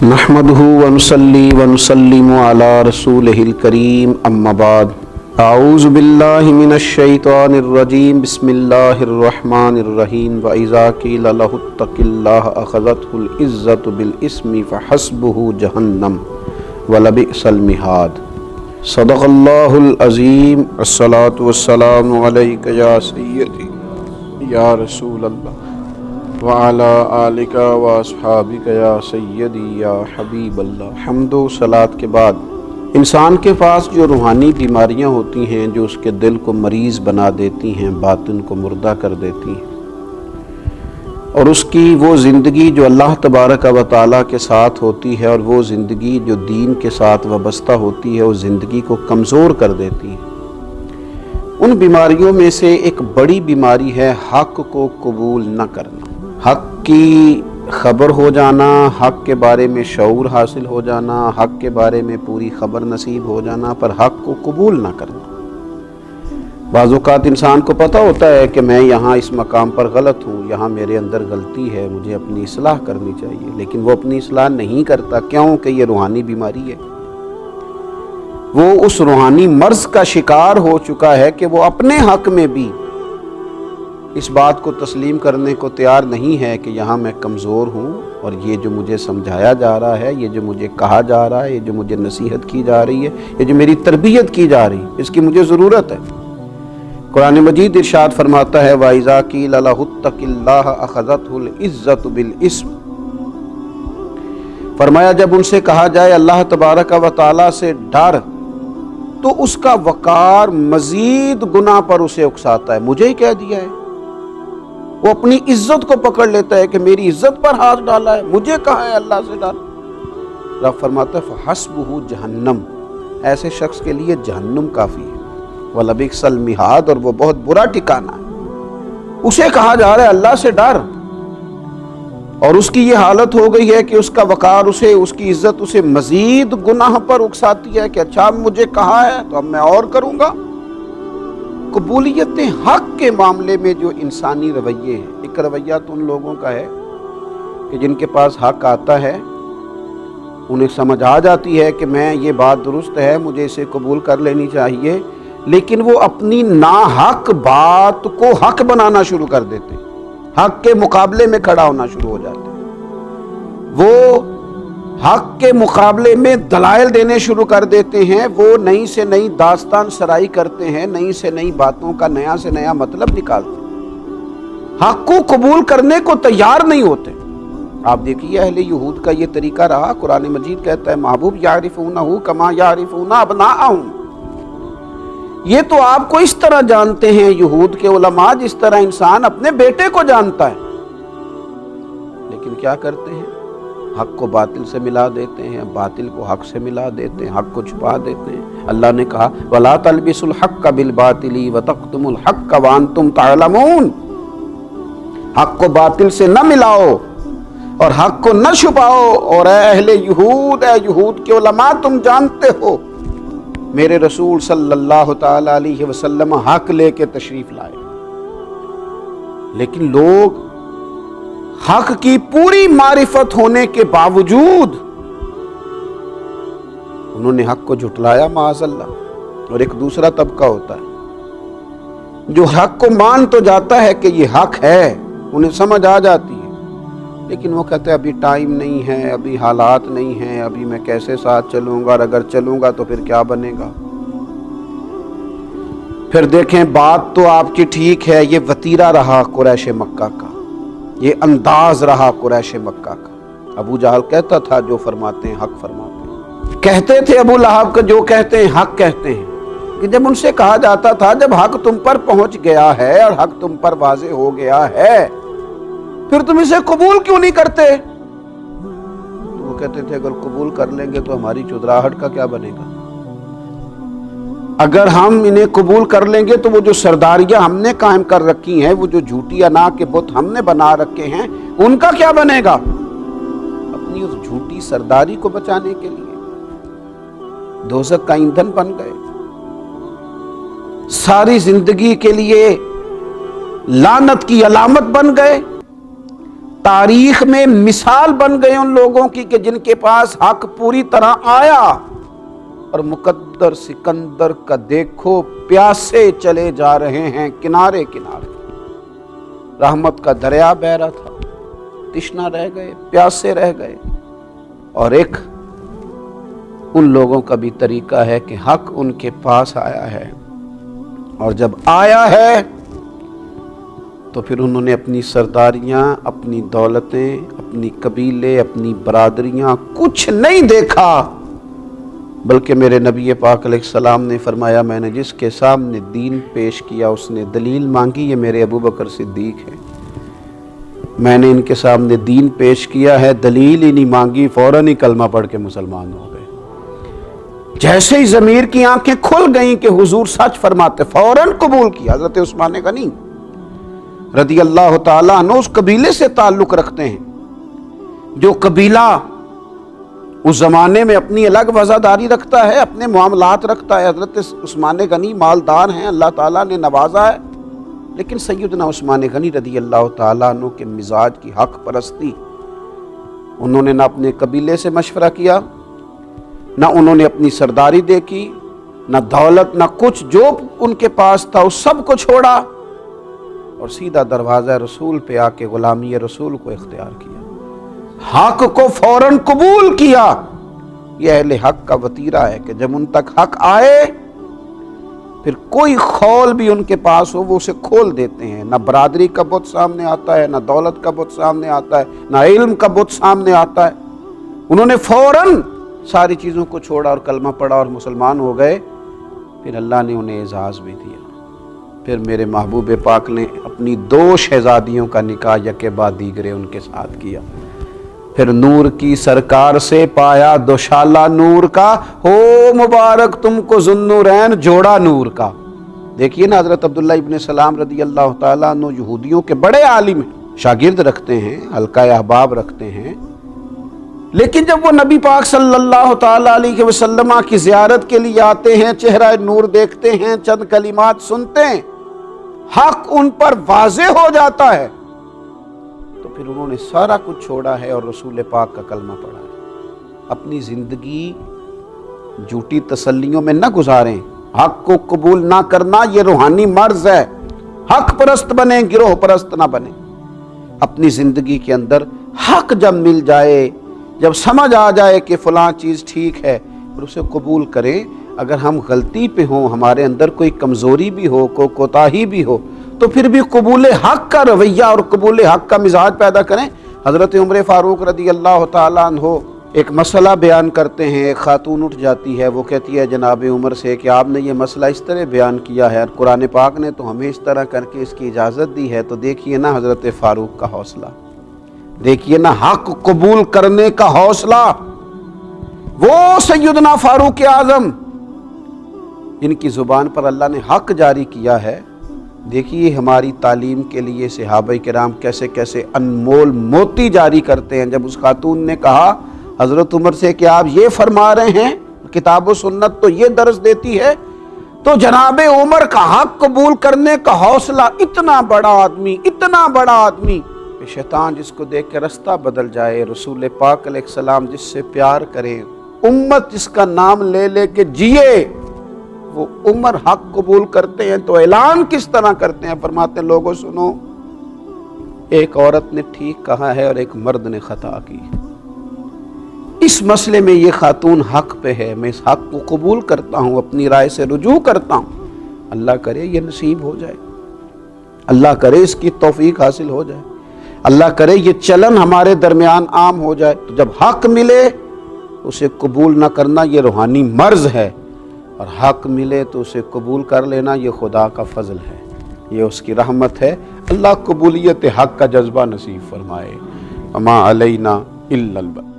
नहमदुहु व नुसल्ली व नुसल्लिमु अला रसूलिहिल करीम अम्मा बाद आऊज़ु बिल्लाहि मिनश शैतानिर रजीम बिस्मिल्लाहिर रहमानिर रहीम व इज़ा क़ील लहुत्तक़िल्लाह अख़ज़तहुल इज़्ज़तु बिल इस्मि फ़हस्बुहु जहन्नम व लबिअसल मिहाद। सदक़ल्लाहुल अज़ीम। अस्सलातु वस्सलामु अलैका या सय्यदी या रसूलल्लाह व अला आलिका व अस्हाबिका या सय्यदी या हबीबल्लाह। हम्दो सलात के बाद इंसान के पास जो रूहानी बीमारियां होती हैं, जो उसके दिल को मरीज़ बना देती हैं, बातिन को मुर्दा कर देती हैं, और उसकी वो ज़िंदगी जो अल्लाह तबारक व तआला के साथ होती है और वो ज़िंदगी जो दीन के साथ वाबस्ता होती है, वो ज़िंदगी को कमज़ोर कर देती है। उन बीमारियों में से एक बड़ी बीमारी है हक़ को कबूल न करना। हक़ की ख़बर हो जाना, हक़ के बारे में शऊर हासिल हो जाना, हक़ के बारे में पूरी ख़बर नसीब हो जाना, पर हक़ को कबूल ना करना। बाज़ औक़ात इंसान को पता होता है कि मैं यहाँ इस मकाम पर गलत हूँ, यहाँ मेरे अंदर गलती है, मुझे अपनी इस्लाह करनी चाहिए, लेकिन वो अपनी इस्लाह नहीं करता। क्यों? कि ये रूहानी बीमारी है। वो उस रूहानी मर्ज़ का शिकार हो चुका है कि वो अपने हक़ में भी इस बात को तस्लीम करने को तैयार नहीं है कि यहाँ मैं कमज़ोर हूँ और ये जो मुझे समझाया जा रहा है, ये जो मुझे कहा जा रहा है, ये जो मुझे नसीहत की जा रही है, ये जो मेरी तरबियत की जा रही है, इसकी मुझे ज़रूरत है। कुरान मजीद इरशाद फरमाता है वइज़ा क़ील लहुत्तक़िल्लाह अख़ज़तहुल इज़्ज़तु बिल इस्म। फरमाया जब उनसे कहा जाए अल्लाह तबारक व तआला से डर, तो उसका वक़ार मज़ीद गुनाह पर उसे उकसाता है। मुझे ही कह दिया है। वो अपनी इज्जत को पकड़ लेता है कि मेरी इज्जत पर हाथ डाला है, मुझे कहा है अल्लाह से डर। रब फरमाता है फ़हस्बुहु जहन्नम। ऐसे शख्स के लिए जहन्नुम काफ़ी है। व लबिअसल मिहाद, और वो बहुत बुरा ठिकाना है। उसे कहा जा रहा है अल्लाह से डर, और उसकी ये हालत हो गई है कि उसका वक़ार उसे, उसकी इज्जत उसे मज़ीद गुनाह पर उकसाती है कि अच्छा मुझे कहा है तो अब मैं और करूँगा। कबूलियत हक़ के मामले में जो इंसानी रवैये हैं, एक रवैया तो उन लोगों का है कि जिनके पास हक़ आता है, उन्हें समझ आ जाती है कि मैं ये बात दुरुस्त है, मुझे इसे कबूल कर लेनी चाहिए, लेकिन वो अपनी नाहक बात को हक़ बनाना शुरू कर देते, हक़ के मुकाबले में खड़ा होना शुरू हो जाते। वो हक़ के मुकाबले में दलाइल देने शुरू कर देते हैं। वो नई से नई दास्तान सराई करते हैं, नई से नई बातों का नया से नया मतलब निकालते हैं। हक़ को कबूल करने को तैयार नहीं होते। आप देखिए अहले यहूद का ये तरीका रहा। कुरान मजीद कहता है महबूब यारिफूनहु कमा यारिफूना अबनाअहुम। ये तो आपको इस तरह जानते हैं यहूद के उलमा जिस तरह इंसान अपने बेटे को जानता है, लेकिन क्या करते हैं? हक़ को बातिल से मिला देते हैं, बातिल को हक़ से मिला देते हैं, हक़ को छुपा देते हैं। अल्लाह ने कहा वला तलबिसुल हक़्क़ बिल बातिली व तक़्तुमुल हक़्क़ व अंतुम तअलमून। हक़ को बातिल से न मिलाओ और हक़ को न छुपाओ। और अहले यहूद, यहूद के उलमा, तुम जानते हो मेरे रसूल सल्लल्लाहु तआला अलैहि वसल्लम हक़ लेके तशरीफ लाए, लेकिन लोग हक़ की पूरी मारिफत होने के बावजूद उन्होंने हक़ को झुटलाया माअज़ल्लाह। और एक दूसरा तबका होता है जो हक़ को मान तो जाता है कि ये हक़ है, उन्हें समझ आ जाती है, लेकिन वो कहते हैं अभी टाइम नहीं है, अभी हालात नहीं हैं, अभी मैं कैसे साथ चलूँगा, और अगर चलूँगा तो फिर क्या बनेगा। फिर देखें बात तो आपकी ठीक है, ये वतीरा रहा कुरैश मक्का का, ये अंदाज रहा कुरैश मक्का का। अबू जहल कहता था जो फरमाते हैं हक़ फरमाते हैं। कहते थे अबू लहब का जो कहते हैं हक़ कहते हैं। कि जब उनसे कहा जाता था जब हक़ तुम पर पहुंच गया है और हक़ तुम पर वाज़े हो गया है, फिर तुम इसे कबूल क्यों नहीं करते? तो वो कहते थे अगर कबूल कर लेंगे तो हमारी चुदराहट का क्या बनेगा। अगर हम इन्हें कबूल कर लेंगे तो वो जो सरदारियां हमने कायम कर रखी हैं, वो जो झूठी अना के बुत हमने बना रखे हैं, उनका क्या बनेगा। अपनी उस झूठी सरदारी को बचाने के लिए दोज़ख का ईंधन बन गए, सारी जिंदगी के लिए लानत की अलामत बन गए। تاریخ میں مثال بن گئے ان لوگوں کی کہ جن کے پاس حق پوری طرح آیا، اور مقدر سکندر کا دیکھو پیاسے چلے جا رہے ہیں کنارے کنارے، رحمت کا دریا بہہ رہا تھا، تشنا رہ گئے، پیاسے رہ گئے۔ اور ایک ان لوگوں کا بھی طریقہ ہے کہ حق ان کے پاس آیا ہے، اور جب آیا ہے تو پھر انہوں نے اپنی سرداریاں، اپنی دولتیں، اپنی قبیلے، اپنی برادریاں کچھ نہیں دیکھا، بلکہ میرے نبی پاک علیہ السلام نے فرمایا میں نے جس کے سامنے دین پیش کیا اس نے دلیل مانگی، یہ میرے ابو بکر صدیق ہیں۔ میں نے ان کے سامنے دین پیش کیا ہے، دلیل ہی نہیں مانگی، فوراً ہی کلمہ پڑھ کے مسلمان ہو گئے۔ جیسے ہی ضمیر کی آنکھیں کھل گئیں کہ حضور سچ فرماتے، فوراً قبول کیا۔ حضرت عثمان غنی رضی اللہ تعالیٰ عنہ اس قبیلے سے تعلق رکھتے ہیں جو قبیلہ اس زمانے میں اپنی الگ وفاداری رکھتا ہے، اپنے معاملات رکھتا ہے۔ حضرت عثمان غنی مالدار ہیں، اللہ تعالیٰ نے نوازا ہے، لیکن سیدنا عثمان غنی رضی اللہ تعالیٰ عنہ کے مزاج کی حق پرستی، انہوں نے نہ اپنے قبیلے سے مشورہ کیا، نہ انہوں نے اپنی سرداری دیکھی، نہ دولت، نہ کچھ، جو ان کے پاس تھا اس سب کو چھوڑا اور سیدھا دروازہ رسول پہ آ کے غلامی رسول کو اختیار کیا، حق کو فوراً قبول کیا۔ یہ اہل حق کا وتیرہ ہے کہ جب ان تک حق آئے پھر کوئی خول بھی ان کے پاس ہو وہ اسے کھول دیتے ہیں، نہ برادری کا بت سامنے آتا ہے، نہ دولت کا بت سامنے آتا ہے، نہ علم کا بت سامنے آتا ہے۔ انہوں نے فوراً ساری چیزوں کو چھوڑا اور کلمہ پڑھا اور مسلمان ہو گئے۔ پھر اللہ نے انہیں اعزاز بھی دیا۔ پھر میرے محبوب پاک نے اپنی 2 شہزادیوں کا نکاح یکے بعد دیگرے ان کے ساتھ کیا۔ پھر نور کی سرکار سے پایا دوشالہ نور کا، ہو مبارک تم کو ذوالنورین جوڑا نور کا۔ دیکھیے نا، حضرت عبداللہ ابن سلام رضی اللہ تعالیٰ عنہ یہودیوں کے بڑے عالم ہیں، شاگرد رکھتے ہیں، حلقہ احباب رکھتے ہیں، لیکن جب وہ نبی پاک صلی اللہ تعالیٰ علیہ وسلم کی زیارت کے لیے آتے ہیں، چہرہ نور دیکھتے ہیں، چند کلمات سنتے ہیں، حق ان پر واضح ہو جاتا ہے، تو پھر انہوں نے سارا کچھ چھوڑا ہے اور رسول پاک کا کلمہ پڑھا ہے۔ اپنی زندگی جھوٹی تسلیوں میں نہ گزاریں، حق کو قبول نہ کرنا یہ روحانی مرض ہے۔ حق پرست بنیں، گروہ پرست نہ بنیں۔ اپنی زندگی کے اندر حق جب مل جائے، جب سمجھ آ جائے کہ فلاں چیز ٹھیک ہے، پھر اسے قبول کریں۔ اگر ہم غلطی پہ ہوں، ہمارے اندر کوئی کمزوری بھی ہو، کوئی کوتاہی بھی ہو، تو پھر بھی قبول حق کا رویہ اور قبول حق کا مزاج پیدا کریں۔ حضرت عمر فاروق رضی اللہ تعالیٰ عنہ ایک مسئلہ بیان کرتے ہیں، ایک خاتون اٹھ جاتی ہے، وہ کہتی ہے جناب عمر سے کہ آپ نے یہ مسئلہ اس طرح بیان کیا ہے اور قرآن پاک نے تو ہمیں اس طرح کر کے اس کی اجازت دی ہے۔ تو دیکھیے نا حضرت فاروق کا حوصلہ، دیکھیے نا حق قبول کرنے کا حوصلہ، وہ سیدنا فاروق اعظم جن کی زبان پر اللہ نے حق جاری کیا ہے۔ دیکھیے ہماری تعلیم کے لیے صحابہ کرام کیسے کیسے انمول موتی جاری کرتے ہیں۔ جب اس خاتون نے کہا حضرت عمر سے کہ آپ یہ فرما رہے ہیں، کتاب و سنت تو یہ درس دیتی ہے، تو جناب عمر کا حق قبول کرنے کا حوصلہ، اتنا بڑا آدمی، اتنا بڑا آدمی کہ شیطان جس کو دیکھ کے رستہ بدل جائے، رسول پاک علیہ السلام جس سے پیار کرے، امت جس کا نام لے لے کے جیے، وہ عمر حق قبول کرتے ہیں تو اعلان کس طرح کرتے ہیں؟ فرماتے ہیں لوگوں سنو، ایک عورت نے ٹھیک کہا ہے اور ایک مرد نے خطا کی، اس مسئلے میں یہ خاتون حق پہ ہے، میں اس حق کو قبول کرتا ہوں، اپنی رائے سے رجوع کرتا ہوں۔ اللہ کرے یہ نصیب ہو جائے، اللہ کرے اس کی توفیق حاصل ہو جائے، اللہ کرے یہ چلن ہمارے درمیان عام ہو جائے۔ تو جب حق ملے اسے قبول نہ کرنا یہ روحانی مرض ہے، اور حق ملے تو اسے قبول کر لینا یہ خدا کا فضل ہے، یہ اس کی رحمت ہے۔ اللہ قبولیت حق کا جذبہ نصیب فرمائے۔ وما علینا الا البلاغ۔